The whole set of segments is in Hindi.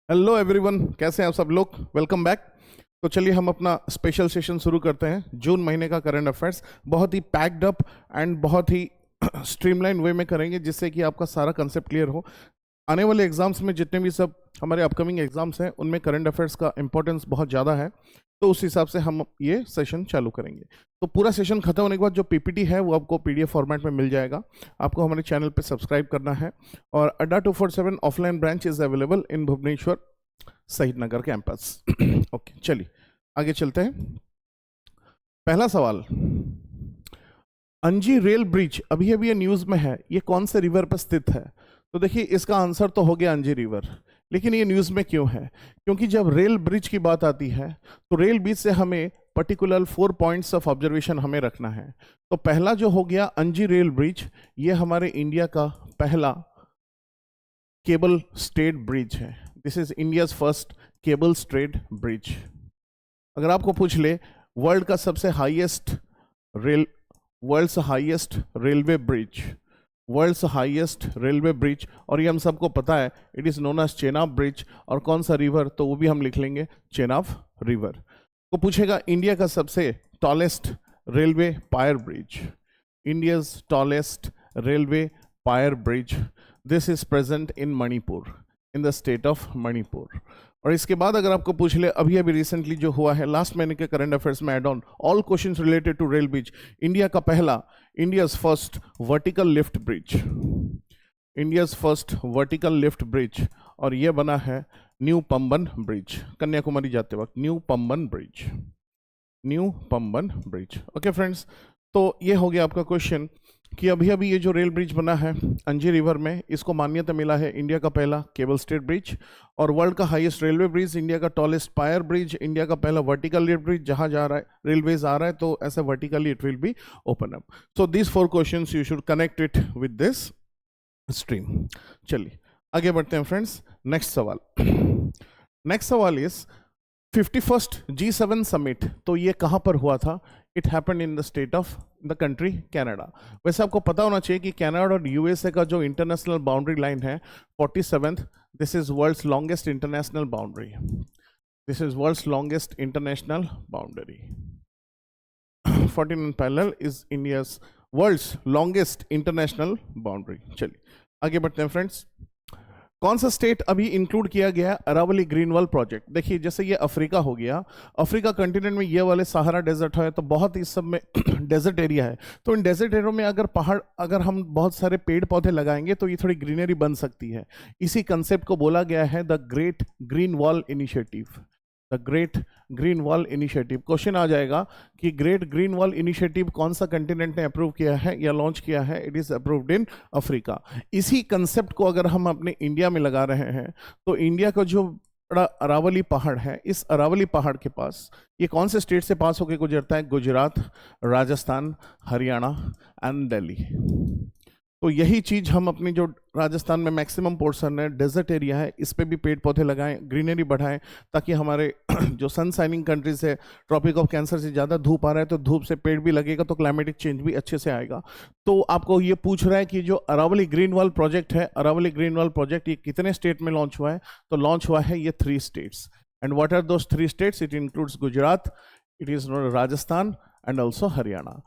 हेलो एवरीवन, कैसे हैं आप सब लोग। Welcome back. तो चलिए हम अपना स्पेशल सेशन शुरू करते हैं। जून महीने का करंट अफेयर्स बहुत ही पैक्ड अप एंड बहुत ही स्ट्रीमलाइन वे में करेंगे, जिससे कि आपका सारा कंसेप्ट क्लियर हो। आने वाले एग्जाम्स में जितने भी सब हमारे अपकमिंग एग्जाम्स हैं, उनमें करंट अफेयर्स का इंपॉर्टेंस बहुत ज़्यादा है। तो उस हिसाब से हम ये सेशन चालू करेंगे। तो पूरा सेशन खत्म होने के बाद जो पीपीटी है वो आपको पीडीएफ फॉर्मेट में मिल जाएगा। आपको हमारे चैनल पे सब्सक्राइब करना है। और Adda 247 offline branch is available in Bhubaneswar Shahid Nagar campus. Okay, चलिए आगे चलते हैं। पहला सवाल, अंजी रेल ब्रिज अभी अभी ये न्यूज में है, ये कौन से रिवर पर स्थित है? तो देखिए, इसका आंसर तो हो गया अंजी रिवर, लेकिन ये न्यूज में क्यों है? क्योंकि जब रेल ब्रिज की बात आती है तो रेल ब्रिज से हमें पर्टिकुलर 4 पॉइंट्स ऑफ ऑब्जर्वेशन हमें रखना है। तो पहला जो हो गया अंजी रेल ब्रिज, ये हमारे इंडिया का पहला केबल स्टेट ब्रिज है। This is India's first cable straight bridge. अगर आपको पूछ ले वर्ल्ड का सबसे highest railway bridge, world's highest railway bridge, और ये हम सबको पता है, it is known as Chenab bridge. और कौन सा रिवर? तो वो भी हम लिख लेंगे चेनाब रिवर। तो पूछेगा इंडिया का सबसे tallest railway pier bridge, India's tallest railway pier bridge, this is present in Manipur, in the state of Manipur. और इसके बाद अगर आपको पूछ ले अभी अभी रिसेंटली जो हुआ है, लास्ट महीने के करंट अफेयर्स में add on all questions related to rail bridge, India का पहला, India's first vertical lift bridge, India's first vertical lift bridge, और ये बना है न्यू पंबन ब्रिज, कन्याकुमारी जाते वक्त new Pamban bridge, new Pamban bridge. Okay friends, तो ये हो गया आपका क्वेश्चन कि अभी अभी ये जो रेल ब्रिज बना है अंजी रिवर में, इसको मान्यता मिला है इंडिया का पहला केबल स्टेट ब्रिज, और वर्ल्ड का हाईएस्ट रेलवे ब्रिज, इंडिया का टॉलेस्ट पायर ब्रिज, इंडिया का पहला वर्टिकल लिफ्ट ब्रिज। जहां जा रहा है रेलवेज आ रहा है तो ऐसा vertically it will be open up. So this 4 questions you should connect it with this stream. चलिए आगे बढ़ते हैं फ्रेंड्स। नेक्स्ट सवाल, नेक्स्ट सवाल इज 51st G7 समिट, तो ये कहां पर हुआ था? It happened in the state of the country Canada. वैसे आपको पता होना चाहिए कि कनाडा और यूएसए का जो इंटरनेशनल बाउंड्री लाइन है 47th, this is world's longest international boundary, this is world's longest international boundary. 49 parallel is India's world's longest international boundary. चलिए आगे बढ़ते हैं फ्रेंड्स। कौन सा स्टेट अभी इंक्लूड किया गया है अरावली ग्रीन वॉल प्रोजेक्ट? देखिए, जैसे ये अफ्रीका हो गया, अफ्रीका कंटिनेंट में ये वाले सहारा डेजर्ट है, तो बहुत इस सब में डेजर्ट एरिया है। तो इन डेजर्ट एरिया में अगर हम बहुत सारे पेड़ पौधे लगाएंगे तो ये थोड़ी ग्रीनरी बन सकती है। इसी कंसेप्ट को बोला गया है the great green wall initiative, the great green wall initiative. Question आ जाएगा कि ग्रेट ग्रीन वॉल इनिशिएटिव कौन सा कंटिनेंट ने अप्रूव किया है या लॉन्च किया है? It is approved in Africa. इसी कंसेप्ट को अगर हम अपने इंडिया में लगा रहे हैं तो इंडिया का जो बड़ा अरावली पहाड़ है, इस अरावली पहाड़ के पास ये कौन से स्टेट से पास होकर गुजरता है? गुजरात, राजस्थान, हरियाणा एंड दिल्ली। तो यही चीज हम अपनी जो राजस्थान में मैक्सिमम पोर्शन है, डेजर्ट एरिया है, इस पे भी पेड़ पौधे लगाएं, ग्रीनरी बढ़ाएं, ताकि हमारे जो सन शाइनिंग कंट्रीज है, ट्रॉपिक ऑफ कैंसर से ज़्यादा धूप आ रहा है, तो धूप से पेड़ भी लगेगा तो क्लाइमेटिक चेंज भी अच्छे से आएगा। तो आपको ये पूछ रहा है कि जो अरावली ग्रीन वॉल प्रोजेक्ट है, अरावली ग्रीन वॉल प्रोजेक्ट ये कितने स्टेट में लॉन्च हुआ है? तो लॉन्च हुआ है ये 3 states. And what are those 3 states? It includes Gujarat, it is Rajasthan and also Haryana.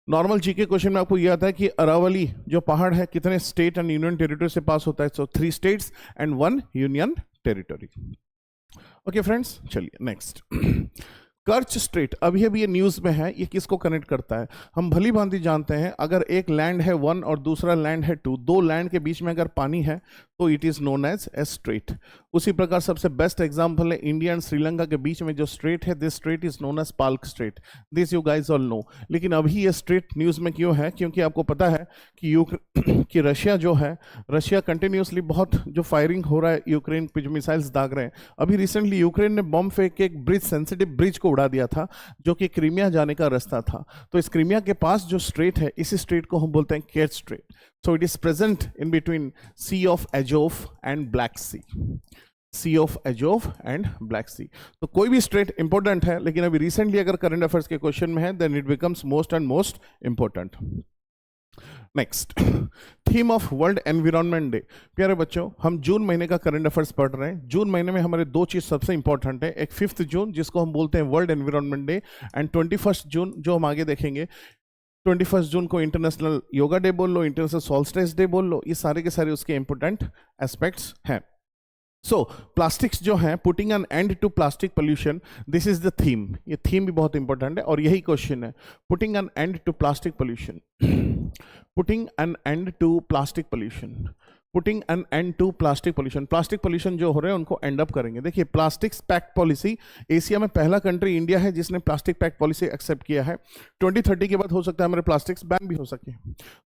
Normal GK question में आपको यह आता है कि अरावली जो पहाड़ है कितने स्टेट एंड यूनियन टेरिटरी से पास होता है? सो 3 states and 1 union territory. Okay friends, चलिए नेक्स्ट। कर्च स्ट्रेट अभी अभी ये न्यूज में है, ये किसको कनेक्ट करता है? हम भली भांति जानते हैं, अगर एक लैंड है 1 और दूसरा लैंड है 2, दो लैंड के बीच में अगर पानी है तो it is known as a strait. उसी प्रकार सबसे बेस्ट एग्जांपल है इंडिया एंड श्रीलंका के बीच में जो स्ट्रेट है, this strait is known as Palk strait, this you guys all know. लेकिन अभी ये स्ट्रेट न्यूज में क्यों है? क्योंकि आपको पता है कि रशिया जो है, रशिया कंटिन्यूसली बहुत जो फायरिंग हो रहा है यूक्रेन पे, जो मिसाइल्स दाग रहे हैं। अभी रिसेंटली यूक्रेन ने बॉम्ब फेंक के एक ब्रिज, सेंसिटिव ब्रिज को उड़ा दिया था, जो कि क्रीमिया जाने का रास्ता था। तो इस क्रीमिया के पास जो स्ट्रेट है, इसी स्ट्रेट को हम बोलते हैं Kerch Strait. So it is present in between sea of Azov and Black Sea, sea of Azov and Black Sea. तो कोई भी स्ट्रेट इंपॉर्टेंट है, लेकिन अभी रिसेंटली अगर करंट अफेयर्स के क्वेश्चन में है, then it becomes most and most important. Next, theme of world environment day. प्यारे बच्चों, हम जून महीने का करंट अफेयर्स पढ़ रहे हैं। जून महीने में हमारे दो चीज सबसे इंपॉर्टेंट है, एक 5 जून जिसको हम बोलते हैं वर्ल्ड एनवायरनमेंट डे, एंड 21 जून जो हम आगे देखेंगे। 21 जून को इंटरनेशनल योगा डे बोल लो, इंटरनेशनल सॉल्स्टिस डे बोल लो, ये सारे के सारे उसके इंपॉर्टेंट एस्पेक्ट्स हैं। सो प्लास्टिक्स जो है, putting an end to plastic pollution, this is the theme. ये थीम भी बहुत इंपॉर्टेंट है और यही क्वेश्चन है, putting an end to plastic pollution, putting an end to plastic pollution, putting an end to plastic pollution. Plastic pollution जो हो रहे हैं उनको एंड अप करेंगे। देखिए, प्लास्टिक्स पैक्ट पॉलिसी, एशिया में पहला कंट्री इंडिया है जिसने प्लास्टिक पैक्ट पॉलिसी एक्सेप्ट किया है। 2030 के बाद हो सकता है हमारे प्लास्टिक्स बैन भी हो सके।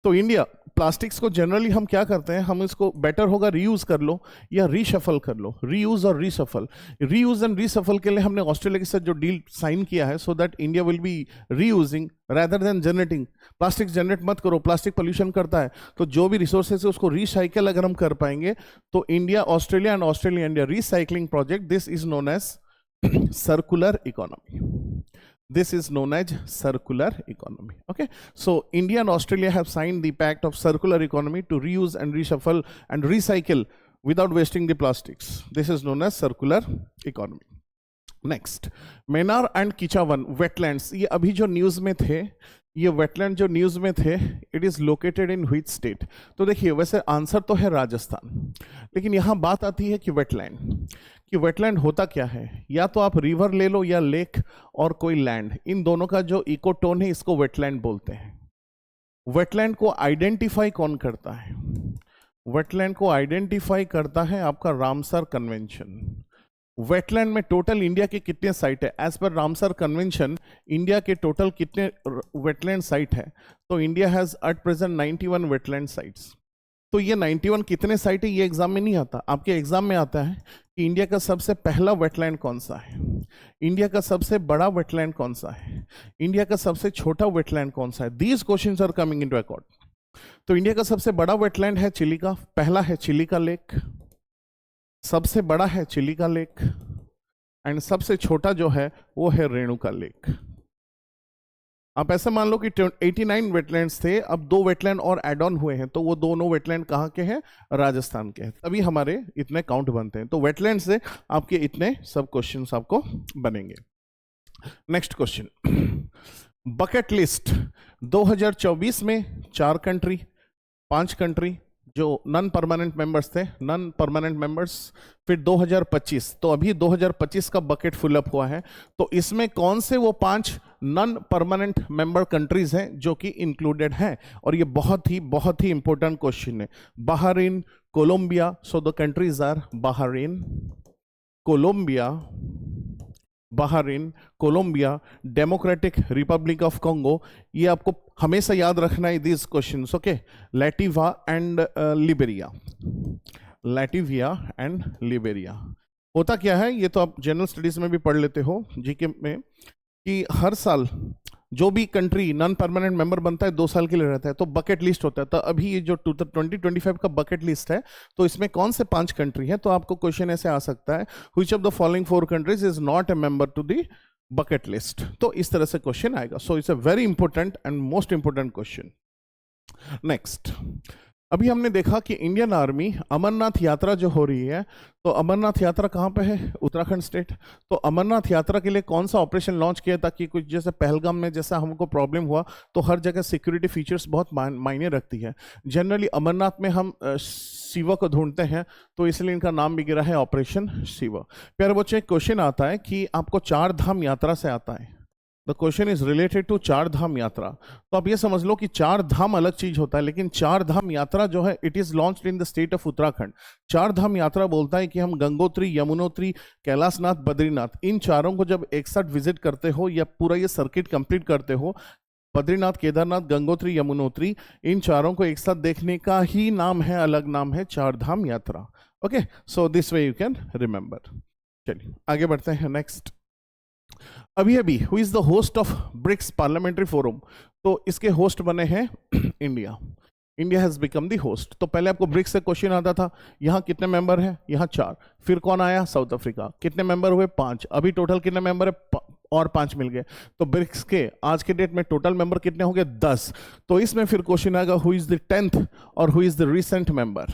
तो इंडिया प्लास्टिक्स को जनरली हम क्या करते हैं, हम इसको बेटर होगा रीयूज कर लो या रीशफल कर लो, रीयूज और रीशफल। रीयूज एंड रीशफल के लिए हमने ऑस्ट्रेलिया के साथ जो डील साइन किया है, so that India will be reusing rather than generating। Plastic generate मत करो, प्लास्टिक पोल्यूशन करता है, तो जो भी रिसोर्सेज है उसको रिसाइकल अगर हम कर पाएंगे तो India Australia and Australia India recycling project, this is known as circular economy, this is known as circular economy। Okay, so India and Australia have signed the pact of circular economy to reuse and reshuffle and recycle without wasting the plastics, this is known as circular economy। Next, Menar and Khichan wetlands, ये अभी जो न्यूज में थे, ये वेटलैंड जो न्यूज में थे, it is located in which state? तो देखिए, वैसे आंसर तो है राजस्थान, लेकिन यहां बात आती है कि वेटलैंड, कि वेटलैंड होता क्या है। या तो आप रिवर ले लो या लेक और कोई लैंड, इन दोनों का जो इकोटोन है इसको वेटलैंड बोलते हैं। वेटलैंड को आइडेंटिफाई कौन करता है? वेटलैंड को आइडेंटिफाई करता है आपका रामसर कन्वेंशन। वेटलैंड में टोटल इंडिया के कितने साइट है? एज पर रामसर कन्वेंशन इंडिया के टोटल कितने वेटलैंड साइट है? तो India has at present 91 wetland sites. तो ये 91 कितने साइट है, ये एग्जाम में नहीं आता, आपके एग्जाम में आता है कि इंडिया का सबसे पहला वेटलैंड कौन सा है, इंडिया का सबसे बड़ा वेटलैंड कौन सा है, इंडिया का सबसे छोटा वेटलैंड कौन सा है। These questions are coming into accord. तो इंडिया का सबसे बड़ा वेटलैंड है चिलिका, पहला है चिलिका लेक, सबसे बड़ा है चिलिका लेक, एंड सबसे छोटा जो है वो है रेणुका लेक। आप ऐसे मान लो कि 89 वेटलैंड्स थे, अब 2 वेटलैंड और एड ऑन हुए हैं, तो वो दोनों वेटलैंड कहाँ के हैं? राजस्थान के हैं, तभी हमारे इतने काउंट बनते हैं। तो वेटलैंड से आपके इतने सब क्वेश्चंस आपको बनेंगे। नेक्स्ट क्वेश्चन, बकेट लिस्ट 2024 में 4 कंट्री, 5 कंट्री जो नॉन परमानेंट मेंबर्स थे, नॉन परमानेंट मेंबर्स। फिर 2025, तो अभी 2025 का बकेट फुल अप हुआ है, तो इसमें कौन से वो 5 नॉन परमानेंट मेंबर कंट्रीज हैं जो कि इंक्लूडेड हैं? और ये बहुत ही इंपॉर्टेंट क्वेश्चन है। Bahrain, Colombia, so the countries are Bahrain, Colombia, Bahrain, Colombia, Democratic Republic of Congo, ये आपको हमेशा याद रखना है this questions. Okay, Latvia and Liberia, Latvia and Liberia. होता क्या है, ये तो आप जनरल स्टडीज में भी पढ़ लेते हो जीके में, कि हर साल जो भी कंट्री नॉन परमानेंट मेंबर बनता है 2 साल के लिए रहता है, तो बकेट लिस्ट होता है। तो अभी ये जो 2025 का बकेट लिस्ट है, तो इसमें कौन से 5 कंट्री है? तो आपको क्वेश्चन ऐसे आ सकता है, which of the following 4 countries is not a member to the bucket list. तो इस तरह से क्वेश्चन आएगा। So it's a very important and most important question. Next, अभी हमने देखा कि इंडियन आर्मी अमरनाथ यात्रा जो हो रही है, तो अमरनाथ यात्रा कहाँ पे है? उत्तराखंड स्टेट। तो अमरनाथ यात्रा के लिए कौन सा ऑपरेशन लॉन्च किया, ताकि कुछ जैसे पहलगाम में जैसा हमको प्रॉब्लम हुआ, तो हर जगह सिक्योरिटी फीचर्स बहुत मायने रखती है। जनरली अमरनाथ में हम शिवा को ढूंढते हैं, तो इसलिए इनका नाम भी गिरा है ऑपरेशन शिवा। प्यारे बच्चों, एक क्वेश्चन आता है कि आपको 4 धाम यात्रा से आता है, the question is related to 4 Dham Yatra. तो आप ये समझ लो कि 4 धाम अलग चीज होता है, लेकिन 4 धाम यात्रा जो है it is launched in the state of Uttarakhand. 4 Dham यात्रा बोलता है कि हम गंगोत्री, यमुनोत्री, कैलाशनाथ, बद्रीनाथ, इन चारों को जब एक साथ विजिट करते हो या पूरा ये सर्किट कंप्लीट करते हो, बद्रीनाथ, केदारनाथ, गंगोत्री, यमुनोत्री, इन चारों को एक साथ देखने का ही नाम है, अलग नाम है 4 धाम यात्रा। Okay, so this way you can remember. चलिए आगे बढ़ते हैं। नेक्स्ट, अभी who is the host of BRICS parliamentary forum? तो इसके होस्ट बने हैं India. India has become the host. तो पहले आपको ब्रिक्स से क्वेश्चन आता था, यहाँ कितने मेंबर हैं? यहाँ 4। फिर कौन आया? South Africa. कितने मेंबर हुए? 5। अभी टोटल कितने मेंबर है? और 5 मिल गए, तो ब्रिक्स के आज के डेट में टोटल मेंबर कितने होंगे? 10। तो इसमें फिर क्वेश्चन आएगा हु इज द 10th और who is the recent member.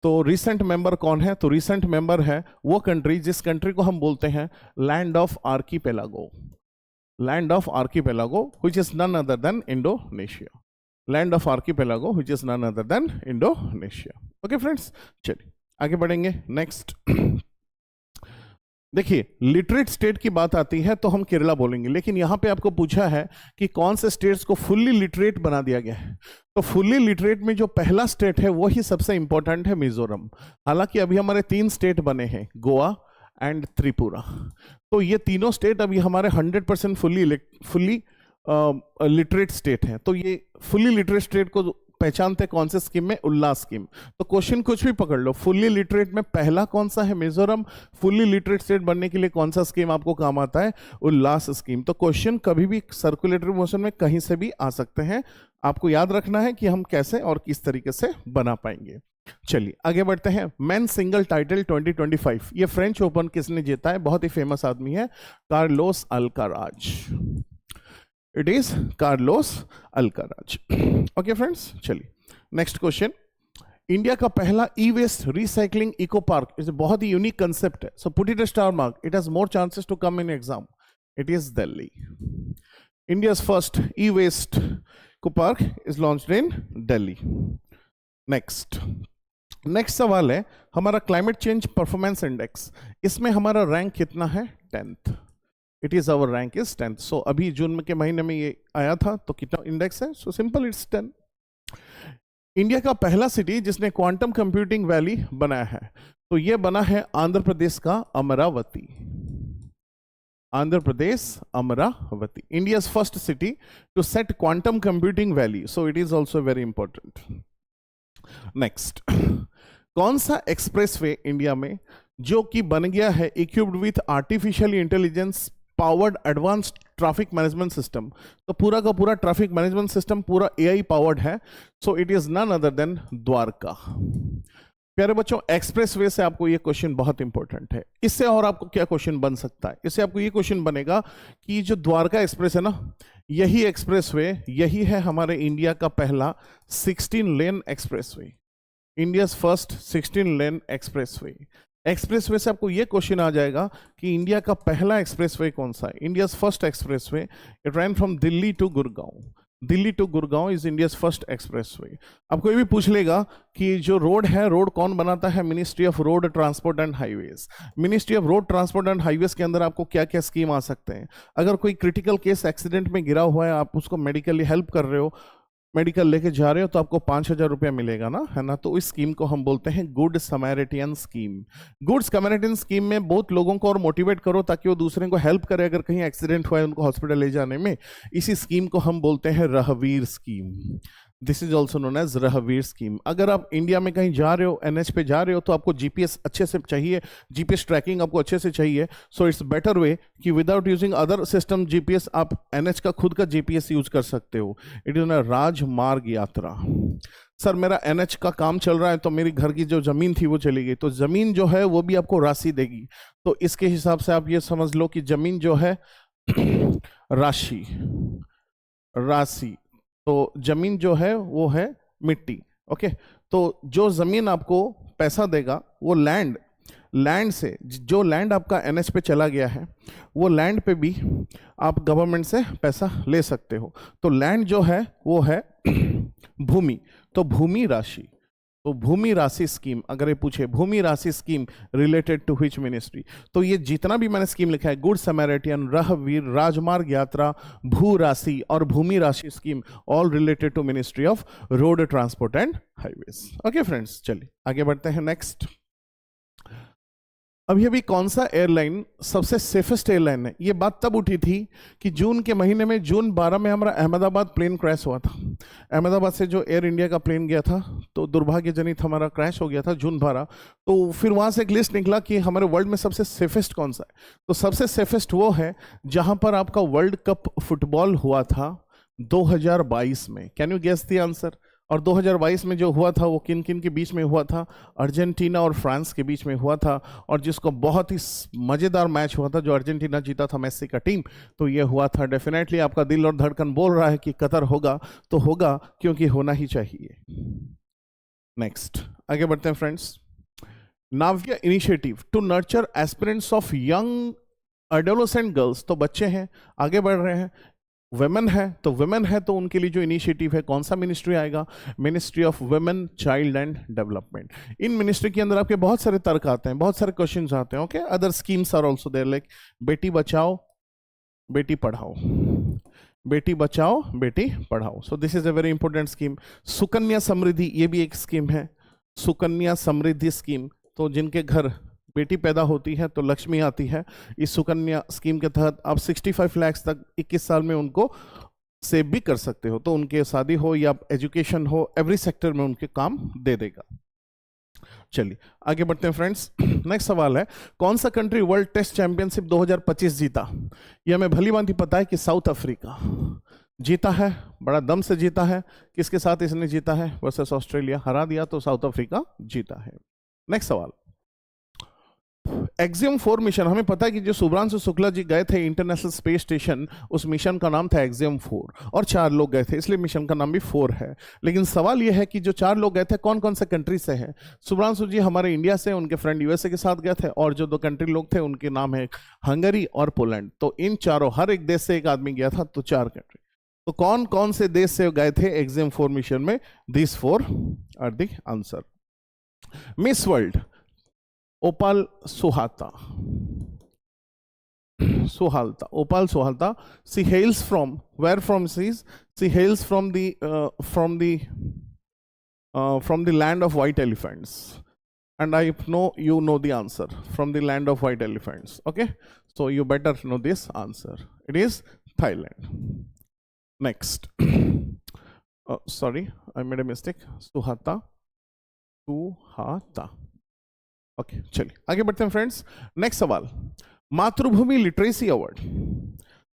तो रिसेंट मेंबर कौन है? तो रिसेंट मेंबर है वो कंट्री जिस कंट्री को हम बोलते हैं land of archipelago, land of archipelago which is none other than Indonesia, land of archipelago which is none other than Indonesia. Okay friends, चलिए आगे बढ़ेंगे। नेक्स्ट देखिए, लिटरेट स्टेट की बात आती है तो हम केरला बोलेंगे, लेकिन यहां पे आपको पूछा है कि कौन से स्टेट्स को फुल्ली लिटरेट बना दिया गया है। तो फुल्ली लिटरेट में जो पहला स्टेट है वही सबसे इंपॉर्टेंट है, मिजोरम। हालांकि अभी हमारे 3 स्टेट बने हैं, गोवा एंड त्रिपुरा। तो ये तीनों स्टेट अभी हमारे 100% फुल्ली लिटरेट स्टेट हैं। तो ये फुल्ली लिटरेट स्टेट को पहचानते कौन से स्कीम में? उल्लास स्कीम। तो क्वेश्चन कुछ भी पकड़ लो, फुल्ली लिटरेट में पहला कौन सा है? मिजोरम। फुल्ली लिटरेट स्टेट बनने के लिए कौन सा स्कीम आपको काम आता है? उल्लास स्कीम। तो क्वेश्चन कभी भी सर्कुलेटरी मोशन में कहीं से भी आ सकते हैं, आपको याद रखना है कि हम कैसे और किस तरीके से बना पाएंगे। चलिए आगे बढ़ते हैं। मेन सिंगल टाइटल 2025, ये फ्रेंच ओपन किसने जीता है? बहुत ही फेमस आदमी है, Carlos Alcaraz. It is Carlos Alcaraz. Okay friends, चलिए नेक्स्ट क्वेश्चन। इंडिया का पहला e waste recycling eco park, is बहुत ही यूनिक कंसेप्ट है, so put it a star mark, it has more chances to come in exam. It is Delhi. India's first e waste eco park is launched in Delhi. Next सवाल है हमारा क्लाइमेट चेंज परफॉर्मेंस इंडेक्स, इसमें हमारा रैंक कितना है? 10th। It is our rank is 10th। सो अभी जून के महीने में ये आया था, तो कितना इंडेक्स है? So simple, it's 10। इंडिया का पहला सिटी जिसने क्वांटम कंप्यूटिंग वैली बनाया है, तो ये बना है आंध्र प्रदेश का Amaravati. Andhra Pradesh Amaravati, India's first city to set quantum computing valley, so it is also very important. Next, कौन सा एक्सप्रेसवे इंडिया में जो कि बन गया है equipped with artificial intelligence powered advanced traffic management system? तो पूरा का पूरा ट्रैफिक मैनेजमेंट सिस्टम पूरा एआई पावर्ड है, so it is none other than Dwarka. प्यारे बच्चों, एक्सप्रेसवे से आपको ये क्वेश्चन बहुत इंपॉर्टेंट है। इससे और आपको क्या क्वेश्चन बन सकता है? इससे आपको ये क्वेश्चन बनेगा कि जो द्वारका एक्सप्रेस है ना, यही एक्सप्रेसवे, यही है हमारे इंडिया का पहला 16 लेन एक्सप्रेसवे, इंडियाज फर्स्ट 16 लेन एक्सप्रेसवे। एक्सप्रेसवे से आपको ये क्वेश्चन आ जाएगा कि इंडिया का पहला एक्सप्रेसवे कौन सा है? India's first expressway, it run from Delhi to Gurgaon. Delhi to Gurgaon is India's first expressway. अब कोई भी पूछ लेगा कि जो रोड है, रोड कौन बनाता है? Ministry of road transport and highways. Ministry of road transport and highways के अंदर आपको क्या क्या स्कीम आ सकते हैं? अगर कोई क्रिटिकल केस एक्सीडेंट में गिरा हुआ है, आप उसको मेडिकली हेल्प कर रहे हो, मेडिकल लेके जा रहे हो, तो आपको 5,000 रुपया मिलेगा ना, है ना। तो इस स्कीम को हम बोलते हैं गुड समैरिटियन स्कीम। गुड समैरिटियन स्कीम में बहुत लोगों को और मोटिवेट करो ताकि वो दूसरे को हेल्प करे अगर कहीं एक्सीडेंट हुआ है उनको हॉस्पिटल ले जाने में। इसी स्कीम को हम बोलते हैं Rahveer scheme. This is also known as Rahveer scheme. अगर आप इंडिया में कहीं जा रहे हो, एनएच पे जा रहे हो, तो आपको जीपीएस अच्छे से चाहिए, जीपीएस ट्रैकिंग आपको अच्छे से चाहिए। सो इट्स बेटर वे कि without using other system GPS, आप एनएच का खुद का जीपीएस यूज कर सकते हो। इट इज अ राजमार्ग यात्रा। सर मेरा एनएच का काम चल रहा है तो मेरी घर की जो जमीन थी वो चली गई, तो जमीन जो है वो भी आपको राशि देगी। तो इसके हिसाब से आप ये समझ लो कि जमीन जो है राशि, तो जमीन जो है वो है मिट्टी। ओके, तो जो जमीन आपको पैसा देगा वो लैंड से, जो लैंड आपका एनएच पे चला गया है वो लैंड पे भी आप गवर्नमेंट से पैसा ले सकते हो। तो लैंड जो है वो है भूमि, तो भूमि राशि। तो भूमि राशि स्कीम, अगर ये पूछे Bhoomi Rashi scheme related to which ministry, तो ये जितना भी मैंने स्कीम लिखा है, गुड समैरिटियन, रहवीर, राजमार्ग यात्रा, भू राशि और Bhoomi Rashi scheme, all related to ministry of road transport and highways. Okay friends, चलिए आगे बढ़ते हैं। नेक्स्ट, अभी कौन सा एयरलाइन सबसे सेफेस्ट एयरलाइन है? ये बात तब उठी थी कि जून के महीने में, जून 12 में हमारा अहमदाबाद प्लेन क्रैश हुआ था। अहमदाबाद से जो एयर इंडिया का प्लेन गया था तो दुर्भाग्यजनित हमारा क्रैश हो गया था जून 12। तो फिर वहाँ से एक लिस्ट निकला कि हमारे वर्ल्ड में सबसे सेफेस्ट कौन सा है। तो सबसे सेफेस्ट वो है जहाँ पर आपका वर्ल्ड कप फुटबॉल हुआ था 2022 में। Can you guess the answer? और 2022 में जो हुआ था वो किन किन के बीच में हुआ था? अर्जेंटीना और फ्रांस के बीच में हुआ था, और जिसको बहुत ही मज़ेदार मैच हुआ था, जो अर्जेंटीना जीता था मेसी का टीम, तो ये हुआ था। डेफिनेटली आपका दिल और धड़कन बोल रहा है कि कतर होगा, तो होगा, क्योंकि होना ही चाहिए। नेक्स्ट आगे बढ़ते हैं friends. Navya initiative to nurture aspirants of young adolescent girls, तो बच्चे हैं, आगे बढ़ रहे हैं। वुमेन है, तो वुमेन है तो उनके लिए जो इनिशिएटिव है, कौन सा मिनिस्ट्री आएगा? Ministry of women, child and development. In ministry के अंदर आपके बहुत सारे तर्क आते हैं, बहुत सारे क्वेश्चंस आते हैं। Okay, other schemes are also there, like Beti Bachao Beti Padhao, Beti Bachao Beti Padhao. So this is a very important scheme. Sukanya Samriddhi, ये भी एक स्कीम है, सुकन्या समृद्धि स्कीम। तो जिनके घर बेटी पैदा होती है तो लक्ष्मी आती है। इस सुकन्या स्कीम के तहत आप 65 लाख तक 21 साल में उनको सेव भी कर सकते हो, तो उनके शादी हो या एजुकेशन हो, एवरी सेक्टर में उनके काम दे देगा। चलिए आगे बढ़ते हैं फ्रेंड्स। नेक्स्ट सवाल है, कौन सा कंट्री वर्ल्ड टेस्ट चैंपियनशिप 2025 जीता? ये हमें भली भांति पता है कि साउथ अफ्रीका जीता है, बड़ा दम से जीता है। किसके साथ इसने जीता है? वर्सेस ऑस्ट्रेलिया हरा दिया, तो साउथ अफ्रीका जीता है। नेक्स्ट सवाल, एक्सियम 4 मिशन, हमें पता है कि जो शुभ्रांशु शुक्ला जी गए थे इंटरनेशनल स्पेस स्टेशन, उस मिशन का नाम था एक्सियम 4, और 4 लोग गए थे, इसलिए मिशन का नाम भी 4 है। लेकिन सवाल यह है कि जो 4 लोग गए थे कौन कौन से कंट्री से हैं? शुभ्रांशु जी हमारे इंडिया से, उनके फ्रेंड यूएसए के साथ गए थे, और जो 2 कंट्री लोग थे उनके नाम है हंगरी और पोलैंड। तो इन चारों, हर एक देश से एक आदमी गया था, तो 4 कंट्री। तो कौन कौन से देश से गए थे एक्सियम 4 मिशन में? This 4 are the answer. Miss World Opal Suchata, Opal Suhalta. She hails from, where from she hails from the land of white elephants, and I know you know the answer, from the land of white elephants. Okay, so you better know this answer. It is Thailand. Next. Sorry, I made a mistake. Suhata. Okay, चलिए आगे बढ़ते हैं फ्रेंड्स। नेक्स्ट सवाल, मातृभूमि लिटरेसी अवार्ड।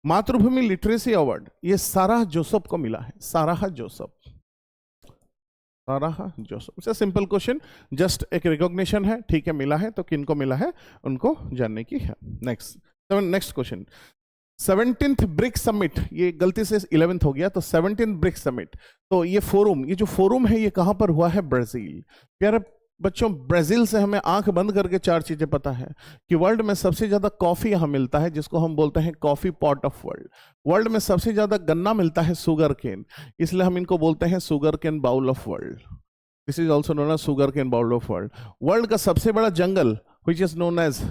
मातृभूमि लिटरेसी अवार्ड ये साराह जोसेफ को मिला है। Sarah Joseph, it's a simple question, just एक रिकॉग्निशन है, ठीक है, मिला है, तो किनको मिला है उनको जानने की है। Next question, 17th BRICS summit, ये गलती से 11th हो गया, तो 17th ब्रिक्स समिट, तो ये फोरम, ये जो फोरम है ये कहां पर हुआ है? ब्राजील। प्यारे बच्चों, ब्राजील से हमें आंख बंद करके 4 चीजें पता है कि वर्ल्ड में सबसे ज्यादा कॉफी यहां मिलता है, जिसको हम बोलते हैं coffee pot of world. World में सबसे ज्यादा गन्ना मिलता है, शुगर केन, इसलिए हम इनको बोलते हैं sugar cane bowl of world. This is also known as sugar cane bowl of world. World का सबसे बड़ा जंगल which is known as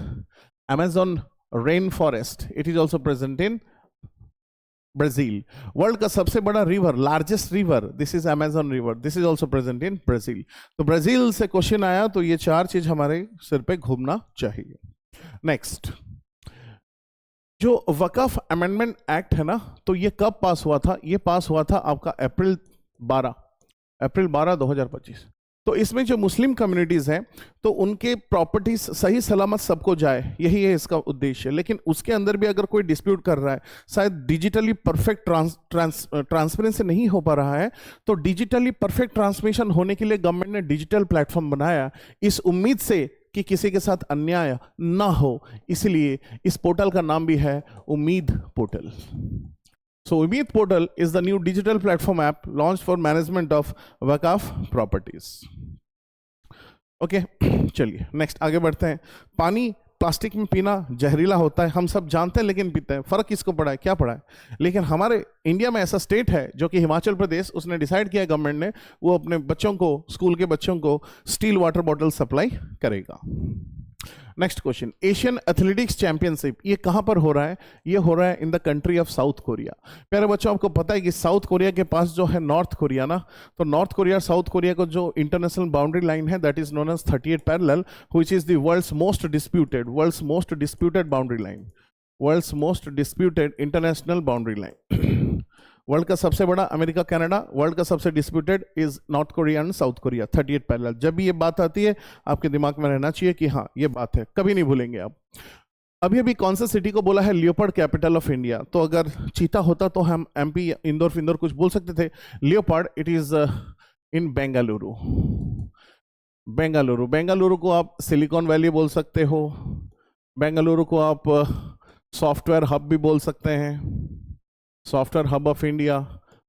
Amazon rain forest, it is also present in Brazil. World का सबसे बड़ा river, largest river, this is Amazon river, this is also present in Brazil. तो ब्राजील से क्वेश्चन आया, तो ये 4 चीज हमारे सिर पे घूमना चाहिए। नेक्स्ट, जो वकफ अमेंडमेंट एक्ट है ना, तो ये कब पास हुआ था? ये पास हुआ था आपका अप्रैल 12 2025। तो इसमें जो मुस्लिम कम्युनिटीज हैं, तो उनके प्रॉपर्टीज सही सलामत सबको जाए, यही है इसका उद्देश्य। लेकिन उसके अंदर भी अगर कोई डिस्प्यूट कर रहा है, शायद डिजिटली परफेक्ट ट्रांसपेरेंसी नहीं हो पा रहा है, तो डिजिटली परफेक्ट ट्रांसमिशन होने के लिए गवर्नमेंट ने डिजिटल प्लेटफॉर्म बनाया, इस उम्मीद से कि किसी के साथ अन्याय ना हो। इसलिए इस पोर्टल का नाम भी है उम्मीद portal. So Umeed Portal is the new digital platform app launched for management of Waqaf properties. Okay, चलिए नेक्स्ट आगे बढ़ते हैं। पानी प्लास्टिक में पीना जहरीला होता है, हम सब जानते हैं, लेकिन पीते हैं। फर्क किसको पड़ा है? क्या पड़ा है? लेकिन हमारे इंडिया में ऐसा स्टेट है जो कि हिमाचल प्रदेश, उसने डिसाइड किया गवर्नमेंट ने, वो अपने बच्चों को, स्कूल के बच्चों को स्टील वाटर बॉटल सप्लाई करेगा। Next question, Asian athletics championship ये कहां पर हो रहा है? ये हो रहा है in the country of south Korea. प्यारे बच्चों, आपको पता है कि साउथ कोरिया के पास जो है नॉर्थ कोरिया ना, तो नॉर्थ कोरिया साउथ कोरिया को जो इंटरनेशनल बाउंड्री लाइन है, that is known as 38 parallel, which is the world's most disputed boundary line, world's most disputed international boundary line. World का सबसे बड़ा अमेरिका कनाडा, वर्ल्ड का सबसे disputed is North Korea and South Korea, 38 parallel. जब भी ये बात आती है आपके दिमाग में रहना चाहिए कि हाँ ये बात है, कभी नहीं भूलेंगे आप। अभी अभी कौन सा सिटी को बोला है लियोपार्ड कैपिटल ऑफ इंडिया? तो अगर चीता होता तो हम एमपी इंदौर फिंदौर कुछ बोल सकते थे। Leopard, it is in Bengaluru. Bengaluru, Bengaluru को आप सिलिकॉन वैली बोल सकते हो, बेंगलुरु को आप सॉफ्टवेयर हब भी बोल सकते हैं, software hub of India.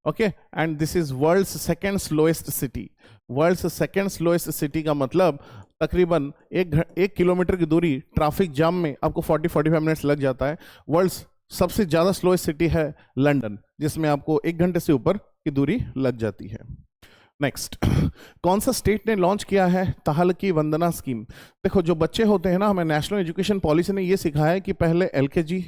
Okay, and this is world's second slowest city. World's second slowest city का मतलब तकरीबन एक किलोमीटर की दूरी ट्रैफिक जाम में आपको 40-45 मिनट्स लग जाता है। वर्ल्ड्स सबसे ज़्यादा स्लोएस्ट सिटी है लंदन, जिसमें आपको 1 घंटे से ऊपर की दूरी लग जाती है। नेक्स्ट, कौन सा स्टेट ने लॉन्च किया है तहलकी वंदना स्कीम? देखो, जो बच्चे होते हैं ना, हमें नेशनल एजुकेशन पॉलिसी ने ये सिखाया है कि पहले एलकेजी,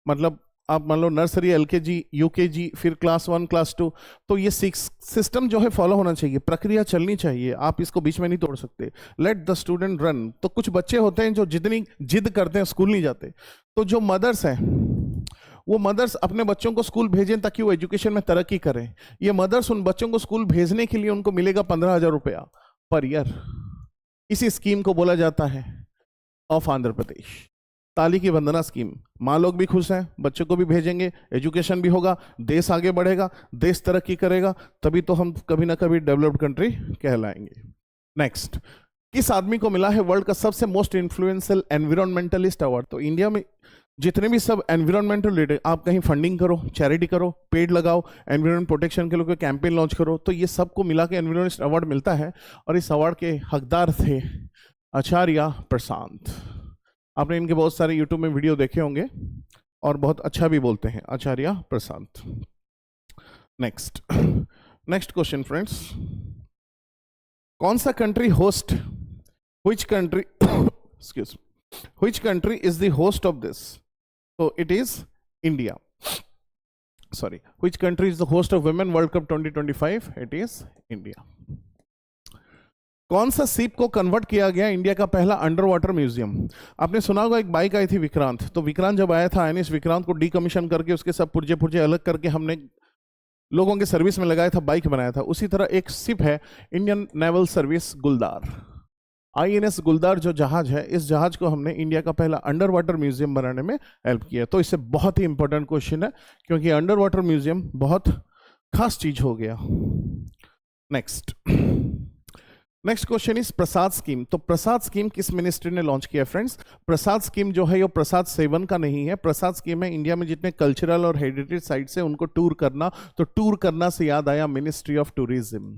मतलब आप मान लो नर्सरी, एलकेजी, यूकेजी, फिर क्लास 1, क्लास 2, तो ये सिस्टम जो है फॉलो होना चाहिए, प्रक्रिया चलनी चाहिए, आप इसको बीच में नहीं तोड़ सकते। Let the student run. तो कुछ बच्चे होते हैं जो जितनी जिद करते हैं स्कूल नहीं जाते, तो जो मदर्स हैं वो मदर्स अपने बच्चों को स्कूल भेजें ताकि वो एजुकेशन में तरक्की करें। ये मदर्स उन बच्चों को स्कूल भेजने के लिए उनको मिलेगा 15,000 रुपया पर ईयर। इसी स्कीम को बोला जाता है ऑफ आंध्र प्रदेश, तहलकी वंदना स्कीम। माँ लोग भी खुश हैं, बच्चों को भी भेजेंगे, एजुकेशन भी होगा, देश आगे बढ़ेगा, देश तरक्की करेगा, तभी तो हम कभी ना कभी डेवलप्ड कंट्री कहलाएंगे। नेक्स्ट, किस आदमी को मिला है वर्ल्ड का सबसे मोस्ट इन्फ्लुएंशियल एनवायरमेंटलिस्ट अवार्ड? तो इंडिया में जितने भी सब एनवायरमेंटल रिलेटेड, आप कहीं फंडिंग करो, चैरिटी करो, पेड़ लगाओ, एनवायरमेंट प्रोटेक्शन के लिए कोई कैंपेन लॉन्च करो, तो ये सबको मिला के एनवायरमेंटलिस्ट अवार्ड मिलता है। और इस अवार्ड के हकदार थे आचार्य प्रशांत। आपने इनके बहुत सारे यूट्यूब में वीडियो देखे होंगे और बहुत अच्छा भी बोलते हैं, Acharya Prashant. Next, next question friends, कौन सा country host, which country excuse which country is the host of this? तो it is India. Sorry, which country is the host of women world cup 2025? It is India. कौन सा शिप को कन्वर्ट किया गया इंडिया का पहला अंडर वाटर म्यूजियम? आपने सुना होगा, एक बाइक आई थी विक्रांत, तो विक्रांत जब आया था आईएनएस विक्रांत को डीकमीशन करके उसके सब पुर्जे पुर्जे अलग करके हमने लोगों के सर्विस में लगाया था, बाइक बनाया था। उसी तरह एक शिप है इंडियन नेवल सर्विस गुलदार, आईएनएस गुलदार जो जहाज है, इस जहाज को हमने इंडिया का पहला अंडर वाटर म्यूजियम बनाने में हेल्प किया। तो इससे बहुत ही इंपॉर्टेंट क्वेश्चन है, क्योंकि अंडर वाटर म्यूजियम बहुत खास चीज हो गया। Next, next question is Prasad scheme. तो प्रसाद स्कीम किस मिनिस्ट्री ने लॉन्च किया फ्रेंड्स? प्रसाद स्कीम जो है ये प्रसाद सेवन का नहीं है, प्रसाद स्कीम है इंडिया में जितने कल्चरल और हेरिटेज साइट्स है उनको टूर करना। तो टूर करना से याद आया मिनिस्ट्री ऑफ टूरिज्म।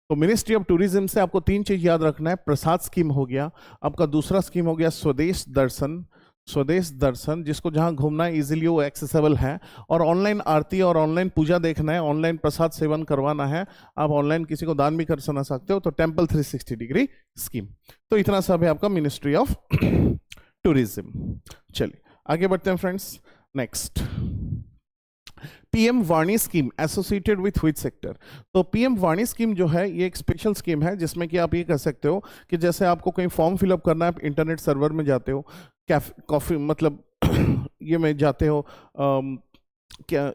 तो मिनिस्ट्री ऑफ टूरिज्म से आपको 3 चीज याद रखना है, प्रसाद स्कीम हो गया, आपका दूसरा स्कीम हो गया स्वदेश दर्शन, स्वदेश दर्शन जिसको जहां घूमना है इजीली वो एक्सेसिबल है, और ऑनलाइन आरती और ऑनलाइन पूजा देखना है, ऑनलाइन प्रसाद सेवन करवाना है, आप ऑनलाइन किसी को दान भी कर सुना सकते हो, तो टेम्पल 360 डिग्री स्कीम। तो इतना सब है आपका मिनिस्ट्री ऑफ टूरिज्म। चलिए आगे बढ़ते हैं friends. Next, PM Vani scheme associated with which sector? तो पीएम वाणी स्कीम जो है ये एक स्पेशल स्कीम है जिसमें कि आप ये कह सकते हो कि जैसे आपको कहीं फॉर्म फिलअप करना है, आप इंटरनेट सर्वर में जाते हो, कॉफी मतलब ये में जाते हो, क्या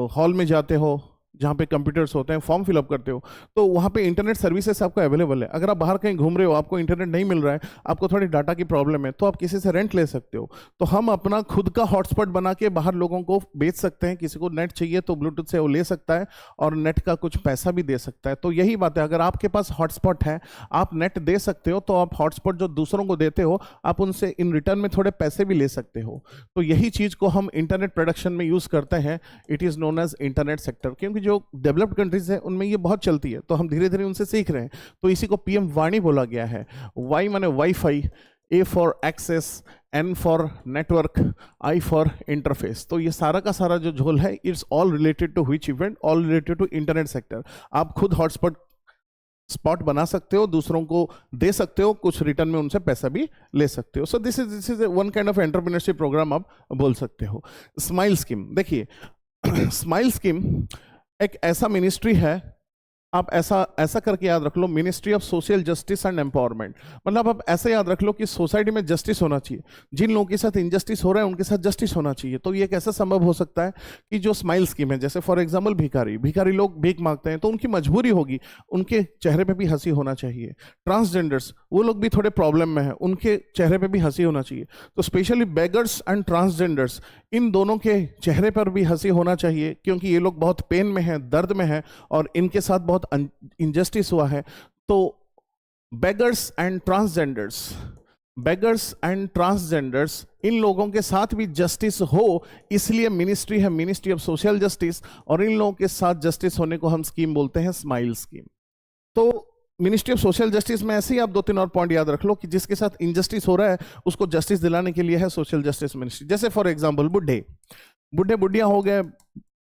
हॉल में जाते हो जहाँ पे कंप्यूटर्स होते हैं, फॉर्म फिलअप करते हो, तो वहाँ पे इंटरनेट सर्विसेज आपको अवेलेबल है। अगर आप बाहर कहीं घूम रहे हो, आपको इंटरनेट नहीं मिल रहा है, आपको थोड़ी डाटा की प्रॉब्लम है, तो आप किसी से रेंट ले सकते हो। तो हम अपना खुद का हॉटस्पॉट बना के बाहर लोगों को बेच सकते हैं, किसी को नेट चाहिए तो ब्लूटूथ से वो ले सकता है और नेट का कुछ पैसा भी दे सकता है। तो यही बात है, अगर आपके पास हॉटस्पॉट है, आप नेट दे सकते हो, तो आप हॉटस्पॉट जो दूसरों को देते हो, आप उनसे इन रिटर्न में थोड़े पैसे भी ले सकते हो। तो यही चीज़ को हम इंटरनेट प्रोडक्शन में यूज़ करते हैं, it is known as internet sector, क्योंकि जो डेवलप्ड कंट्रीज है उनमें ये बहुत चलती है, तो हम धीरे धीरे उनसे सीख रहे हैं। तो इसी को पीएम वाणी बोला गया है। वाई माने wifi, A for access, N for network, I for interface. तो ये सारा का सारा जो झोल है, it's all related to which event? All related to internet sector. आप खुद हॉटस्पॉट स्पॉट बना सकते हो, दूसरों को दे सकते हो, कुछ रिटर्न में उनसे पैसा भी ले सकते हो। So this is one kind of entrepreneurship programme आप बोल सकते हो। स्माइल स्कीम, देखिए स्माइल स्कीम एक ऐसा मिनिस्ट्री है, आप ऐसा करके याद रख लो, ministry of social justice and empowerment. मतलब आप ऐसे याद रख लो कि सोसाइटी में जस्टिस होना चाहिए, जिन लोगों के साथ इनजस्टिस हो रहा है उनके साथ जस्टिस होना चाहिए। तो ये कैसे संभव हो सकता है कि जो स्माइल स्कीम है, जैसे फॉर एग्जांपल भिखारी लोग भीख मांगते हैं, तो उनकी मजबूरी होगी, उनके चेहरे पे भी हंसी होना चाहिए। ट्रांसजेंडर्स, वो लोग भी थोड़े प्रॉब्लम में है, उनके चेहरे पे भी हंसी होना चाहिए। तो स्पेशली बेगर्स एंड ट्रांसजेंडर्स, इन दोनों के चेहरे पर भी हंसी होना चाहिए, क्योंकि ये लोग बहुत पेन में हैं, दर्द में हैं, और इनके साथ बहुत इनजस्टिस हुआ है। तो बेगर्स एंड ट्रांसजेंडर्स, इन लोगों के साथ भी जस्टिस हो, इसलिए मिनिस्ट्री है, मिनिस्ट्री ऑफ सोशल जस्टिस, और इन लोगों के साथ जस्टिस होने को हम स्कीम बोलते हैं स्माइल स्कीम। तो मिनिस्ट्री ऑफ सोशल जस्टिस में ऐसे ही आप 2-3 और पॉइंट याद रख लो कि जिसके साथ इनजस्टिस हो रहा है उसको जस्टिस दिलाने के लिए है सोशल जस्टिस मिनिस्ट्री। जैसे फॉर एग्जांपल बुढ़े बुढ़िया हो गए,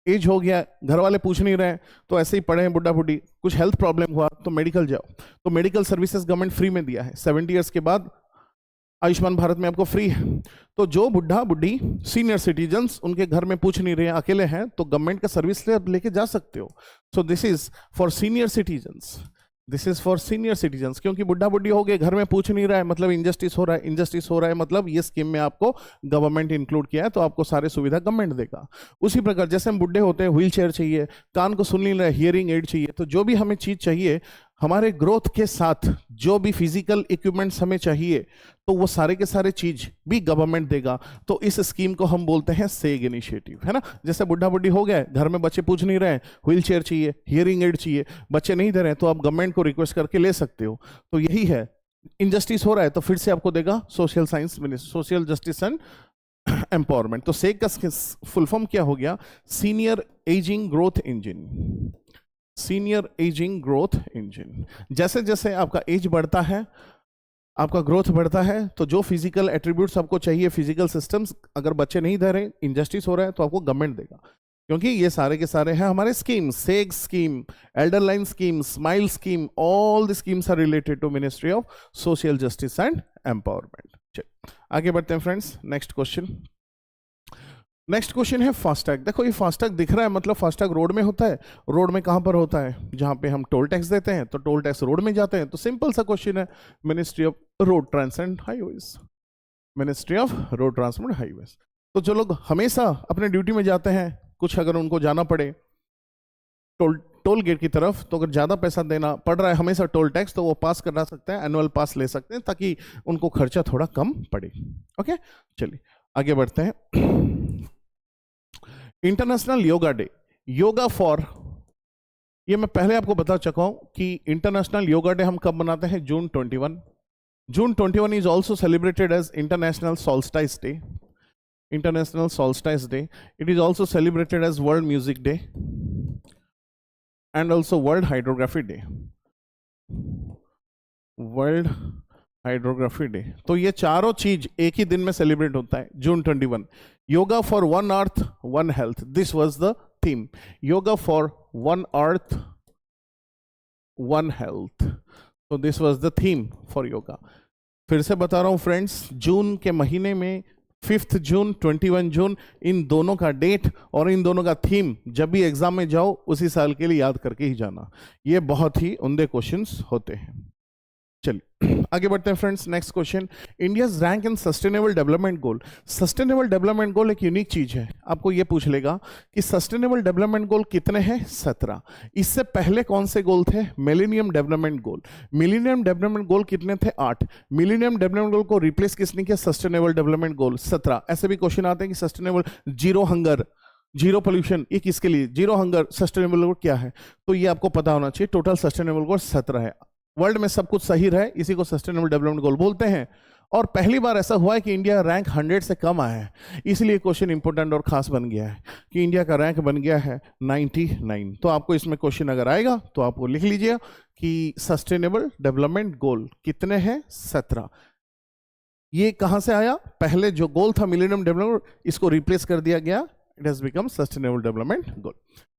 एज हो गया, घर वाले पूछ नहीं रहे, तो ऐसे ही पड़े हैं बुढ़ा बुढ़ी, कुछ हेल्थ प्रॉब्लम हुआ तो मेडिकल जाओ, तो मेडिकल सर्विसेज गवर्नमेंट फ्री में दिया है। 70 ईयर्स के बाद आयुष्मान भारत में आपको फ्री है। तो जो बुढ़ा बुढ़ी सीनियर सिटीजन्स उनके घर में पूछ नहीं रहे हैं, अकेले हैं, तो गवर्नमेंट का सर्विस लेके जा सकते हो। So this is for senior citizens, क्योंकि बुढ़ा बुढ़ी हो गए, घर में पूछ नहीं रहा है, मतलब इंजस्टिस हो रहा है, मतलब ये स्कीम में आपको गवर्नमेंट इंक्लूड किया है, तो आपको सारे सुविधा गवर्नमेंट देगा। उसी प्रकार जैसे हम बुढ़े होते हैं, व्हील चेयर चाहिए, कान को सुन नहीं रहा है, हियरिंग एड चाहिए, तो जो भी हमें चीज चाहिए, हमारे ग्रोथ के साथ जो भी फिजिकल इक्विपमेंट्स हमें चाहिए, तो वो सारे के सारे चीज भी गवर्नमेंट देगा। तो इस स्कीम को हम बोलते हैं सेग इनिशिएटिव, है ना। जैसे बुढ़ा बुढ़ी हो गए, घर में बच्चे पूछ नहीं रहे, व्हील चेयर चाहिए, हियरिंग एड चाहिए, बच्चे नहीं दे रहे हैं, तो आप गवर्नमेंट को रिक्वेस्ट करके ले सकते हो। तो यही है, इनजस्टिस हो रहा है तो फिर से आपको देगा social science ministry, social justice and empowerment. तो सेग का फुल फॉर्म क्या हो गया? Senior ageing growth engine. Senior ageing growth engine. जैसे जैसे आपका एज बढ़ता है, आपका ग्रोथ बढ़ता है, तो जो फिजिकल एट्रीब्यूट्स आपको चाहिए, फिजिकल सिस्टम्स, अगर बच्चे नहीं दे रहे, इनजस्टिस हो रहा है, तो आपको गवर्नमेंट देगा, क्योंकि ये सारे के सारे हैं हमारे scheme. SAGE scheme, elderline scheme, smile scheme, all the schemes are related to ministry of social justice and empowerment. चलिए आगे बढ़ते हैं फ्रेंड्स। नेक्स्ट क्वेश्चन है फास्टैग। देखो ये फास्टैग दिख रहा है, मतलब फास्टैग रोड में होता है। रोड में कहां पर होता है? जहां पे हम टोल टैक्स देते हैं, तो टोल टैक्स रोड में जाते हैं। तो सिंपल सा क्वेश्चन है, ministry of road transport highways, ministry of road transport highways. तो जो लोग हमेशा अपने ड्यूटी में जाते हैं, कुछ अगर उनको जाना पड़े टोल गेट की तरफ, तो अगर ज्यादा पैसा देना पड़ रहा है हमेशा टोल टैक्स, तो वो पास करा सकते हैं, एनुअल पास ले सकते हैं, ताकि उनको खर्चा थोड़ा कम पड़े। ओके, चलिए आगे बढ़ते हैं। International yoga day, yoga for, ये मैं पहले आपको बता चुका हूं कि इंटरनेशनल योगा डे हम कब मनाते हैं? June 21। June 21 is also celebrated as international solstice day. International solstice day. It is also celebrated as world music day and also world hydrography day. World hydrography day. तो ये चारों चीज एक ही दिन में सेलिब्रेट होता है, June 21। Yoga for one earth one health, this was the theme. Yoga for one earth one health, तो this was the theme for yoga. फिर से बता रहा हूं फ्रेंड्स, जून के महीने में 5 जून, 21 जून, इन दोनों का डेट और इन दोनों का थीम जब भी एग्जाम में जाओ उसी साल के लिए याद करके ही जाना। ये बहुत ही उम्दे क्वेश्चंस होते हैं। चलिए आगे बढ़ते हैं friends. Next question, India's rank in sustainable development goal. Sustainable development goal एक यूनिक चीज है। आपको ये पूछ लेगा कि सस्टेनेबल डेवलपमेंट गोल कितने हैं? 17। इससे पहले कौन से गोल थे? Millennium development goal. Millennium development goal कितने थे? 8। मिलेनियम डेवलपमेंट गोल को रिप्लेस किसने किया? Sustainable development goal 17। ऐसे भी क्वेश्चन आते हैं कि sustainable, zero hunger, zero pollution, ये किसके लिए? जीरो हंगर सस्टेनेबल गोल क्या है? तो ये आपको पता होना चाहिए। टोटल सस्टेनेबल गोल 17 है। वर्ल्ड में सब कुछ सही रहे, इसी को सस्टेनेबल डेवलपमेंट गोल बोलते हैं। और पहली बार ऐसा हुआ है कि इंडिया रैंक 100 से कम आया है, इसलिए क्वेश्चन इंपॉर्टेंट और खास बन गया है कि इंडिया का रैंक बन गया है 99। तो आपको इसमें क्वेश्चन अगर आएगा तो आपको लिख लीजिए कि सस्टेनेबल डेवलपमेंट गोल कितने हैं? 17। ये कहां से आया? पहले जो गोल था मिलेनियम डेवलपमेंट, इसको रिप्लेस कर दिया गया, it has become sustainable development goal.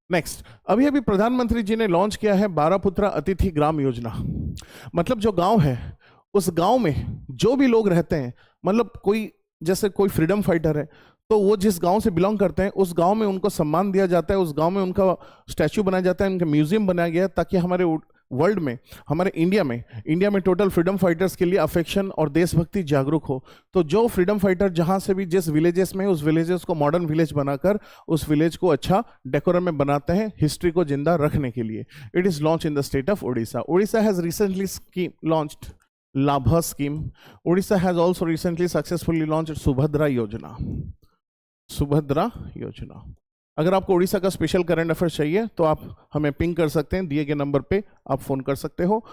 Next, अभी अभी प्रधानमंत्री जी ने लॉन्च किया है 12 पुत्रा अतिथि ग्राम योजना। मतलब जो गांव है, उस गांव में जो भी लोग रहते हैं, मतलब कोई, जैसे कोई फ्रीडम फाइटर है, तो वो जिस गांव से बिलोंग करते हैं उस गांव में उनको सम्मान दिया जाता है, उस गांव में उनका स्टैच्यू बनाया जाता है, उनका म्यूजियम बनाया गया, ताकि हमारे वर्ल्ड में, हमारे इंडिया में टोटल फ्रीडम फाइटर्स के लिए अफेक्शन और देशभक्ति जागरूक हो। तो जो फ्रीडम फाइटर जहां से भी जिस विलेजेस में, उस विलेजेस को मॉडर्न विलेज बनाकर उस विलेज को अच्छा डेकोरम में बनाते हैं, हिस्ट्री को जिंदा रखने के लिए। It is launch in the state of Odisha. Odisha has recently launched Labha scheme. Odisha has also recently successfully launched Subhadra Yojana. Subhadra Yojana. अगर आपको उड़ीसा का स्पेशल करंट अफेयर्स चाहिए तो आप हमें पिंग कर सकते हैं, दिए गए नंबर पे आप फोन कर सकते हो।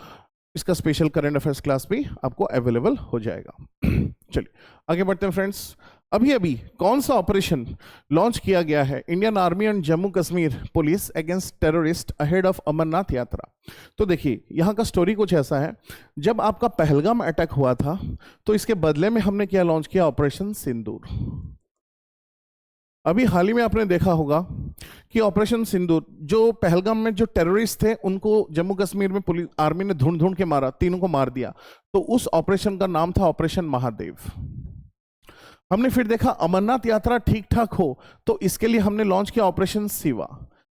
इसका स्पेशल करंट अफेयर्स क्लास भी आपको अवेलेबल हो जाएगा। चलिए आगे बढ़ते हैं फ्रेंड्स। अभी अभी कौन सा ऑपरेशन लॉन्च किया गया है Indian army and Jammu Kashmir police against terrorist ahead of Amarnath Yatra? तो देखिए यहाँ का स्टोरी कुछ ऐसा है, जब आपका पहलगाम अटैक हुआ था तो इसके बदले में हमने क्या लॉन्च किया? ऑपरेशन सिंदूर। अभी हाल ही में आपने देखा होगा कि ऑपरेशन सिंदूर, जो पहलगाम में जो टेररिस्ट थे उनको जम्मू कश्मीर में पुलिस आर्मी ने ढूंढ ढूंढ के मारा, तीनों को मार दिया। तो उस ऑपरेशन का नाम था ऑपरेशन महादेव। हमने फिर देखा अमरनाथ यात्रा ठीक ठाक हो तो इसके लिए हमने लॉन्च किया ऑपरेशन शिवा।